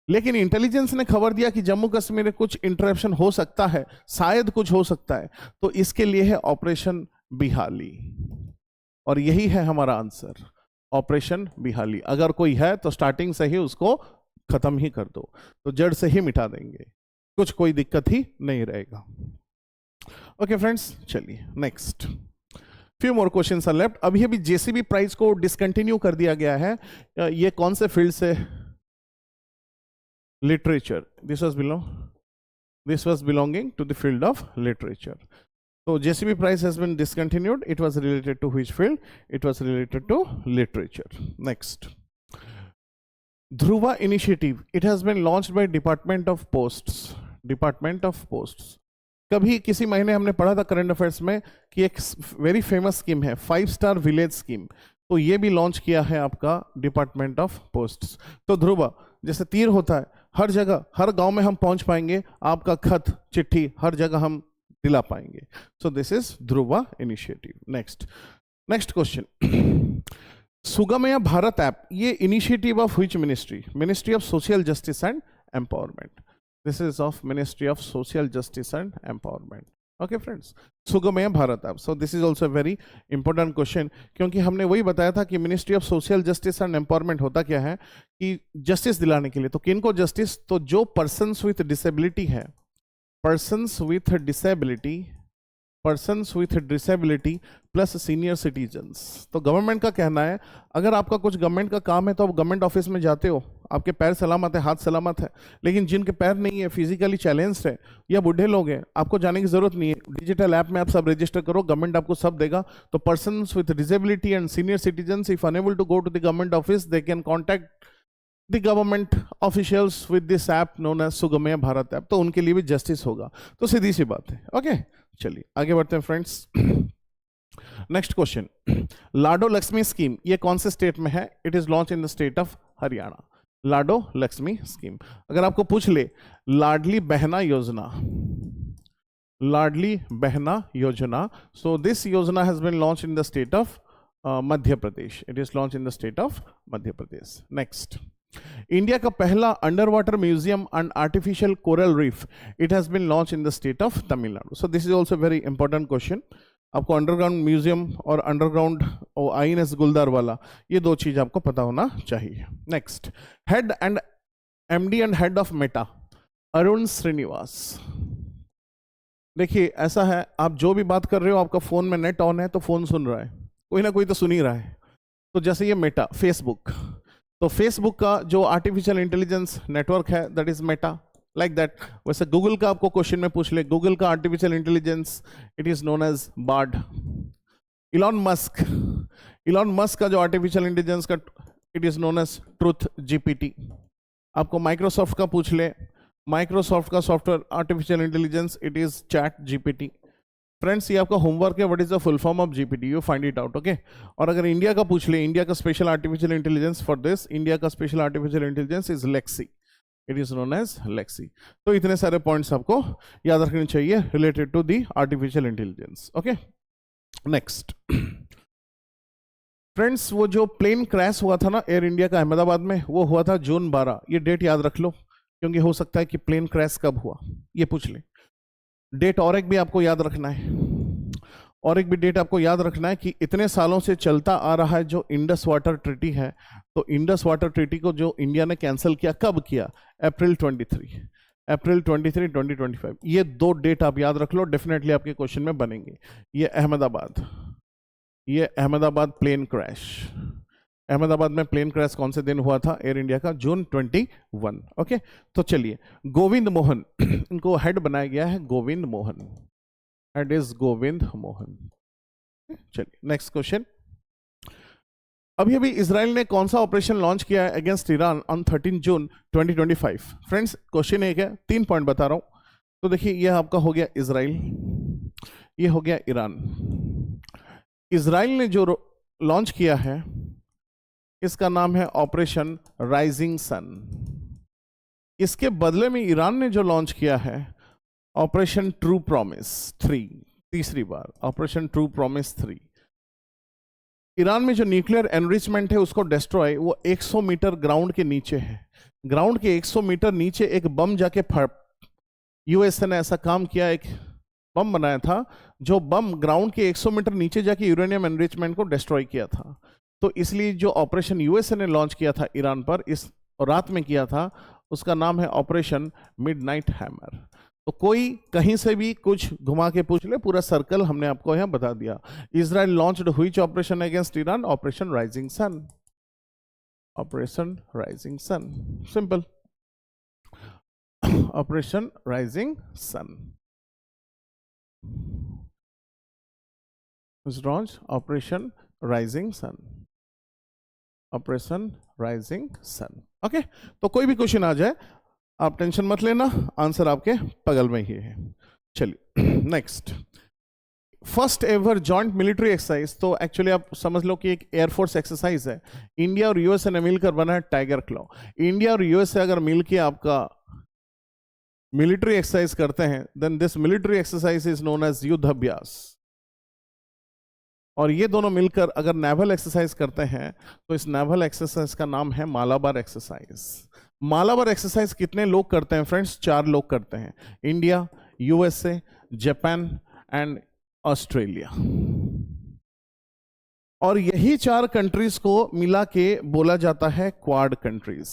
लेकिन इंटेलिजेंस ने खबर दिया कि जम्मू कश्मीर में कुछ इंटरप्शन हो सकता है, शायद कुछ हो सकता है, तो इसके लिए है ऑपरेशन बिहाली। और यही है हमारा आंसर, ऑपरेशन बिहाली। अगर कोई है तो स्टार्टिंग से ही उसको खत्म ही कर दो, तो जड़ से ही मिटा देंगे, कुछ कोई दिक्कत ही नहीं रहेगा। ओके फ्रेंड्स, चलिए next. Few more questions are left. अभी अभी जेसीबी प्राइस को डिसकंटिन्यू कर दिया गया है। ये कौन से फील्ड से? Literature. This was belonging to the field of literature. So JCB price has been discontinued. It was related to which field? It was related to literature. Next. Dhruva initiative. It has been launched by Department of Posts. Department of Posts. कभी किसी महीने हमने पढ़ा था करंट अफेयर्स में कि एक वेरी फेमस स्कीम है 5 स्टार विलेज स्कीम, तो ये भी लॉन्च किया है आपका डिपार्टमेंट ऑफ पोस्ट्स। तो ध्रुवा जैसे तीर होता है, हर जगह हर गांव में हम पहुंच पाएंगे, आपका खत चिट्ठी हर जगह हम दिला पाएंगे। So this is Dhruva initiative. Next question. Sugamya Bharat app, ये initiative of which ministry? Ministry of social justice and empowerment. This is of ministry of social justice and empowerment. Okay friends, Sugamya Bharat app. So this is also very important question, क्योंकि हमने वही बताया था कि ministry of social justice and empowerment होता क्या है कि जस्टिस दिलाने के लिए। तो किनको जस्टिस? तो जो पर्सन्स विथ डिसेबिलिटी है, persons with disability plus senior citizens. तो गवर्नमेंट का कहना है अगर आपका कुछ गवर्नमेंट का काम है तो आप गवर्नमेंट ऑफिस में जाते हो, आपके पैर सलामत है, हाथ सलामत है, लेकिन जिनके पैर नहीं है, फिजिकली चैलेंज्ड है या बूढ़े लोग हैं, आपको जाने की जरूरत नहीं है, डिजिटल ऐप में आप सब रजिस्टर करो, गवर्नमेंट आपको सब देगा। तो persons with disability and senior citizens if unable to go to the government office they can contact the government officials with this app known as Sugamya Bharat app. तो उनके लिए भी जस्टिस होगा। तो सीधी सी बात है। ओके चलिए आगे बढ़ते हैं friends. Next question. Lado Lakshmi scheme ये कौन से स्टेट में है? It is launch in the state of Haryana. Lado Lakshmi scheme. अगर आपको पूछ ले लाडली बहना योजना, लाडली बहना योजना, सो दिस योजना has been launch in the state of Madhya Pradesh. It is launch in the state of Madhya Pradesh. Next. India का पहला under water museum and artificial coral reef, it has been launch in the state of Tamil Nadu. So this is also very important question. आपको अंडरग्राउंड म्यूजियम और अंडरग्राउंड INS गुलदार वाला, ये दो चीज आपको पता होना चाहिए। Next. Head and MD and head of Meta, Arun Srinivas. देखिए ऐसा है, आप जो भी बात कर रहे हो आपका फोन में नेट ऑन है तो फोन सुन रहा है, कोई ना कोई तो सुन ही रहा है। तो जैसे ये मेटा फेसबुक, तो फेसबुक का जो आर्टिफिशियल इंटेलिजेंस नेटवर्क है that is Meta, like that. वैसे गूगल का आपको क्वेश्चन में पूछ ले, गूगल का artificial intelligence it is known as Bard. Elon Musk का जो आर्टिफिशियल इंटेलिजेंस का it is known as truth GPT। आपको माइक्रोसॉफ्ट का पूछ ले, माइक्रोसॉफ्ट का software artificial intelligence it is chat GPT। Friends ये आपका होमवर्क है, what is the full form of GPT, you find it out. Okay. और अगर इंडिया का पूछ ले, इंडिया का special artificial intelligence for this, India का special artificial intelligence is Lexi, it is known as Lexi. तो इतने सारे पॉइंट्स आपको याद रखने चाहिए related to the artificial intelligence. Okay next. Friends वो जो प्लेन क्रैश हुआ था ना एयर इंडिया का अहमदाबाद में, वो हुआ था जून 12। ये डेट याद रख लो, क्योंकि हो सकता है कि प्लेन क्रैश कब हुआ ये पूछ ले। डेट और एक भी आपको याद रखना है, और एक भी डेट आपको याद रखना है कि इतने सालों से चलता आ रहा है जो इंडस वाटर ट्रीटी है, तो इंडस वाटर ट्रीटी को जो इंडिया ने कैंसिल किया, कब किया? अप्रैल 23, 2025। ये दो डेट आप याद रख लो, डेफिनेटली आपके क्वेश्चन में बनेंगे। ये अहमदाबाद प्लेन क्रैश, अहमदाबाद में प्लेन क्रैश कौन से दिन हुआ था एयर इंडिया का? जून 21। ओके, तो चलिए, गोविंद मोहन इनको हेड बनाया गया है, गोविंद मोहन, हेड इज गोविंद मोहन। चलिए नेक्स्ट क्वेश्चन, अभी अभी इसराइल ने कौन सा ऑपरेशन लॉन्च किया है against Iran on 13 June 2025? Friends question एक है, 3 पॉइंट बता रहा हूं। तो देखिए, यह आपका हो गया इसराइल, ये हो गया ईरान। इसराइल ने जो लॉन्च किया है इसका नाम है ऑपरेशन राइजिंग सन। इसके बदले में ईरान ने जो लॉन्च किया है ऑपरेशन ट्रू प्रॉमिस 3, तीसरी बार ऑपरेशन ट्रू प्रॉमिस 3। ईरान में जो न्यूक्लियर एनरिचमेंट है उसको डिस्ट्रॉय, वो 100 मीटर ग्राउंड के नीचे है। ग्राउंड के 100 मीटर नीचे एक बम जाके यूएसए ने ऐसा काम किया, एक बम बनाया था जो बम ग्राउंड के 100 मीटर नीचे जाके यूरेनियम एनरिचमेंट को डिस्ट्रॉय किया था। तो इसलिए जो ऑपरेशन यूएसए ने लॉन्च किया था ईरान पर इस रात में किया था, उसका नाम है ऑपरेशन मिडनाइट हैमर। तो कोई कहीं से भी कुछ घुमा के पूछ ले, पूरा सर्कल हमने आपको यहां बता दिया। Israel launched which operation against Iran? Operation rising sun, operation rising sun, simple, operation rising sun was launched, operation rising sun, operation rising sun. Okay, तो कोई भी क्वेश्चन आ जाए आप टेंशन मत लेना, आंसर आपके बगल में ही है। चलिए next, first ever joint military exercise, तो एक्चुअली आप समझ लो कि एक एयरफोर्स एक्सरसाइज है। इंडिया और यूएसए ने मिलकर बना है टाइगर क्लॉ। इंडिया और यूएसए अगर मिलकर आपका मिलिट्री एक्सरसाइज करते हैं, then this military exercise is known as Yudh Abhyas. और ये दोनों मिलकर अगर नेवल एक्सरसाइज करते हैं तो इस नेवल एक्सरसाइज का नाम है मालाबार एक्सरसाइज। मालाबार एक्सरसाइज कितने लोग करते हैं फ्रेंड्स? 4 लोग करते हैं, India, USA, Japan and Australia. और यही 4 कंट्रीज को मिला के बोला जाता है क्वाड कंट्रीज।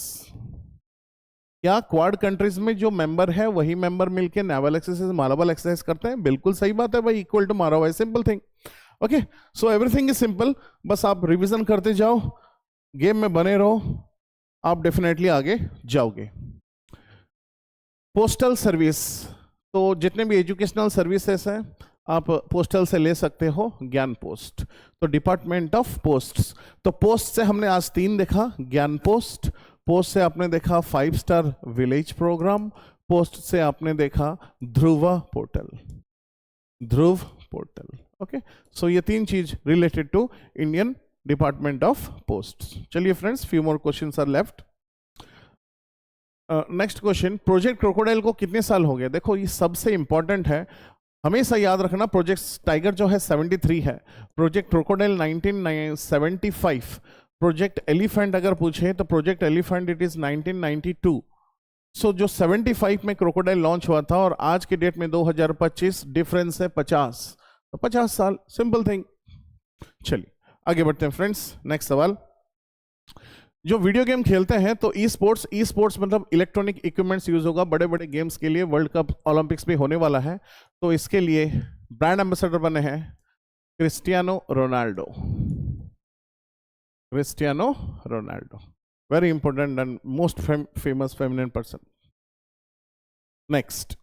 क्या क्वाड कंट्रीज में जो मेंबर है वही मेंबर मिलके नेवल एक्सरसाइज, मालाबार एक्सरसाइज करते हैं? बिल्कुल सही बात है भाई, इक्वल टू मारावाई, simple thing. Okay, so everything is simple, बस आप रिवीजन करते जाओ, गेम में बने रहो, आप डेफिनेटली आगे जाओगे। पोस्टल सर्विस, तो जितने भी एजुकेशनल सर्विसेज हैं आप पोस्टल से ले सकते हो, ज्ञान पोस्ट, तो डिपार्टमेंट ऑफ पोस्ट्स। तो पोस्ट से हमने आज 3 देखा, ज्ञान पोस्ट, पोस्ट से आपने देखा 5 स्टार विलेज प्रोग्राम, पोस्ट से आपने देखा Dhruv portal, Dhruv portal. Okay, so ये 3 चीज related to Indian department of post. चलिए friends, few more questions are left. Next question, project crocodile को कितने साल हो गए? देखो ये सबसे इंपॉर्टेंट है, हमेशा याद रखना। प्रोजेक्ट टाइगर जो है 73 है, प्रोजेक्ट क्रोकोडाइल 1975, प्रोजेक्ट एलिफेंट अगर पूछे तो प्रोजेक्ट एलिफेंट इट इज 1992। सो जो 75 में क्रोकोडाइल लॉन्च हुआ था और आज के डेट में 2025, डिफरेंस है 50, तो 50 साल, सिंपल थिंग। चलिए आगे बढ़ते हैं फ्रेंड्स। नेक्स्ट सवाल, जो वीडियो गेम खेलते हैं तो ई स्पोर्ट्स मतलब इलेक्ट्रॉनिक इक्विपमेंट्स यूज होगा बड़े बड़े गेम्स के लिए, वर्ल्ड कप ओलंपिक्स भी होने वाला है, तो इसके लिए ब्रांड एम्बेसडर बने हैं Cristiano Ronaldo, Cristiano Ronaldo, very important and most famous feminine person. Next,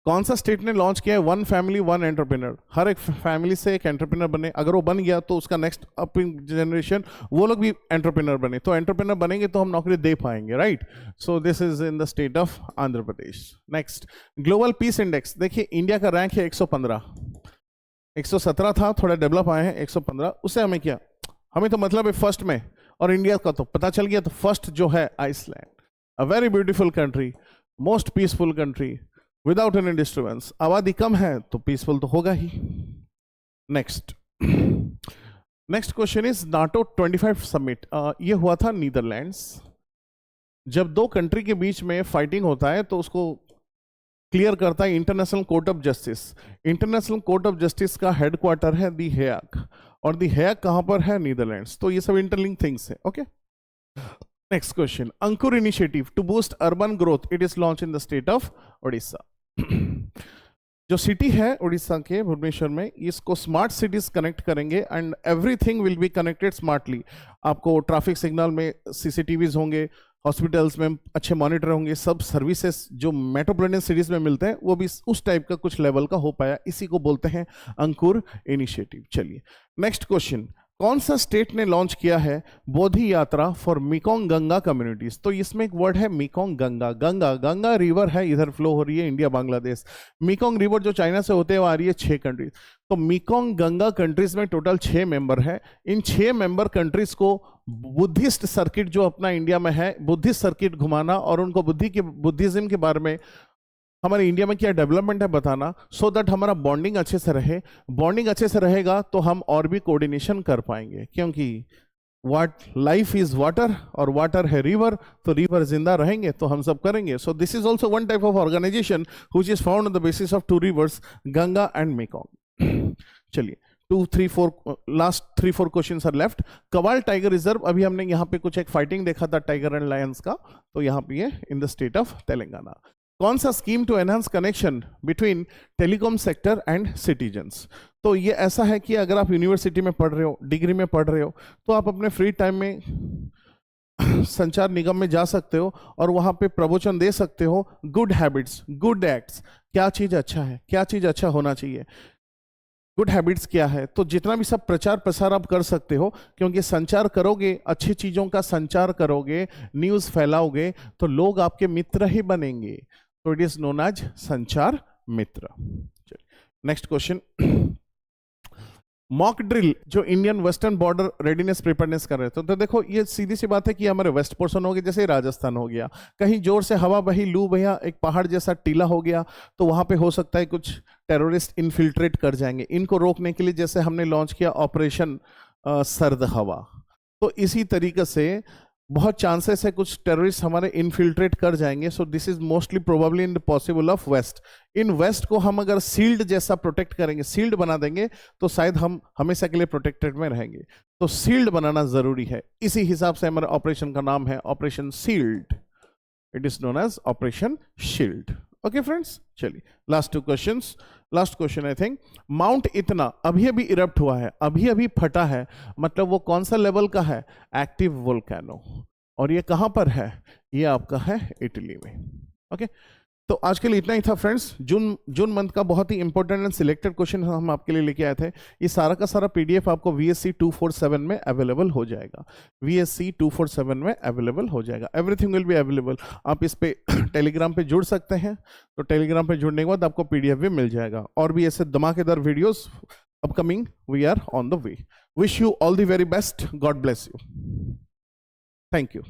कौन सा स्टेट ने लॉन्च किया है 1 फैमिली 1 एंटरप्रेन्योर? हर एक फैमिली से एक एंटरप्रेन्योर बने, अगर वो बन गया तो उसका नेक्स्ट अप इन जनरेशन वो लोग भी एंटरप्रेन्योर बने, तो एंटरप्रेन्योर बनेंगे तो हम नौकरी दे पाएंगे, right? So this is in the state of Andhra Pradesh. Next, global peace index, देखिए इंडिया का रैंक है 115, 117 था, थोड़ा डेवलप आए हैं 115, उससे हमें क्या, हमें तो मतलब है फर्स्ट में, और इंडिया का तो पता चल गया, तो फर्स्ट जो है Iceland, a very beautiful country, most peaceful country, without any disturbance. आबादी कम है तो पीसफुल तो होगा ही। Next question is NATO 25 summit, ये हुआ था नीदरलैंड्स। जब 2 कंट्री के बीच में फाइटिंग होता है तो उसको क्लियर करता है international court of justice. International court of justice का हेडक्वार्टर है दी हेग, और दी हेग कहां पर है? नीदरलैंड्स। तो ये सब इंटरलिंक थिंग्स है। Okay, next question, Ankur initiative to boost urban growth, it is launch in the state of Odisha. जो सिटी है उड़ीसा के भुवनेश्वर में, इसको स्मार्ट सिटीज कनेक्ट करेंगे and everything will be connected smartly. आपको ट्रैफिक सिग्नल में सीसीटीवीज होंगे, हॉस्पिटल्स में अच्छे मॉनिटर होंगे, सब सर्विसेज जो मेट्रोपॉलिटन सिटीज में मिलते हैं वो भी उस टाइप का कुछ लेवल का हो पाया। इसी को बोलते हैं अंकुर इनिशिएटिव। चलिए नेक्स्ट क्वेश्चन, कौन सा स्टेट ने लॉन्च किया है बोधि यात्रा फॉर मेकोंग गंगा कम्युनिटीज? तो इसमें एक वर्ड है मेकोंग गंगा। गंगा गंगा रिवर है, इधर फ्लो हो रही है इंडिया बांग्लादेश। मेकोंग रिवर जो चाइना से होते हुए आ रही है 6 कंट्रीज। तो मेकोंग गंगा कंट्रीज में टोटल 6 मेंबर है। इन 6 मेंबर कंट्रीज को बुद्धिस्ट सर्किट जो अपना इंडिया में है, बुद्धिस्ट सर्किट घुमाना और उनको बुद्धिज्म के बारे में हमारे इंडिया में क्या डेवलपमेंट है बताना, सो दैट हमारा बॉन्डिंग अच्छे से रहे। बॉन्डिंग अच्छे से रहेगा तो हम और भी कोऑर्डिनेशन कर पाएंगे, क्योंकि लाइफ इज वाटर और वाटर है रिवर, तो रिवर जिंदा रहेंगे तो हम सब करेंगे। So this is also one type of organisation which is found on the basis of 2 rivers, Ganga and Mekong. चलिए 2, 3, 4 last 3-4 questions are left. Kawal tiger reserve, अभी हमने यहाँ पे कुछ एक फाइटिंग देखा था टाइगर एंड लायंस का, तो यहाँ पे ये in the state of Telangana. कौन सा scheme to enhance connection between telecom sector and citizens? तो ये ऐसा है कि अगर आप यूनिवर्सिटी में पढ़ रहे हो, डिग्री में पढ़ रहे हो, तो आप अपने फ्री टाइम में संचार निगम में जा सकते हो और वहां पे प्रवचन दे सकते हो। गुड हैबिट्स, गुड एक्ट्स, क्या चीज अच्छा है, क्या चीज अच्छा होना चाहिए, गुड हैबिट्स क्या है, तो जितना भी सब प्रचार प्रसार आप कर सकते हो, क्योंकि संचार करोगे, अच्छी चीजों का संचार करोगे, न्यूज फैलाओगे, तो लोग आपके मित्र ही बनेंगे। तो इट इज नोन एज संचार मित्र। नेक्स्ट क्वेश्चन, मॉक ड्रिल जो Indian western border readiness preparedness कर रहे थे, तो देखो ये सीधी सी बात है कि हमारे वेस्ट पोर्शन हो गया, जैसे राजस्थान हो गया, कहीं जोर से हवा बही, लू बहिया, एक पहाड़ जैसा टीला हो गया, तो वहां पे हो सकता है कुछ टेररिस्ट इन्फिल्ट्रेट कर जाएंगे। इनको रोकने के लिए जैसे हमने लॉन्च किया ऑपरेशन सर्द हवा, तो इसी तरीके से बहुत चांसेस है कुछ टेररिस्ट हमारे इन्फिल्ट्रेट कर जाएंगे। So this is mostly probably in the possible of west. In west को हम अगर सील्ड जैसा प्रोटेक्ट करेंगे, सील्ड बना देंगे, तो शायद हम हमेशा के लिए प्रोटेक्टेड में रहेंगे। तो सील्ड बनाना जरूरी है। इसी हिसाब से हमारे ऑपरेशन का नाम है operation shield. It is known as operation shield. Okay friends, चलिए last 2 questions. Last question I think, mount इतना अभी अभी इरप्ट हुआ है, अभी अभी फटा है, मतलब वो कौन सा लेवल का है? Active volcano. और ये कहां पर है? ये आपका है इटली में। ओके, तो आज के लिए इतना ही था फ्रेंड्स। जून मंथ का बहुत ही इंपॉर्टेंट एंड सिलेक्टेड क्वेश्चन हम आपके लिए लेके आए थे। ये सारा का सारा पीडीएफ आपको VSC 247 में अवेलेबल हो जाएगा। VSC 247 में अवेलेबल हो जाएगा। Everything will be available. आप इस पे टेलीग्राम पे जुड़ सकते हैं, तो टेलीग्राम पे जुड़ने के बाद आपको पीडीएफ भी मिल जाएगा। और भी ऐसे धमाकेदार videos upcoming, we are on the way. Wish you all the very best. God bless you. Thank you.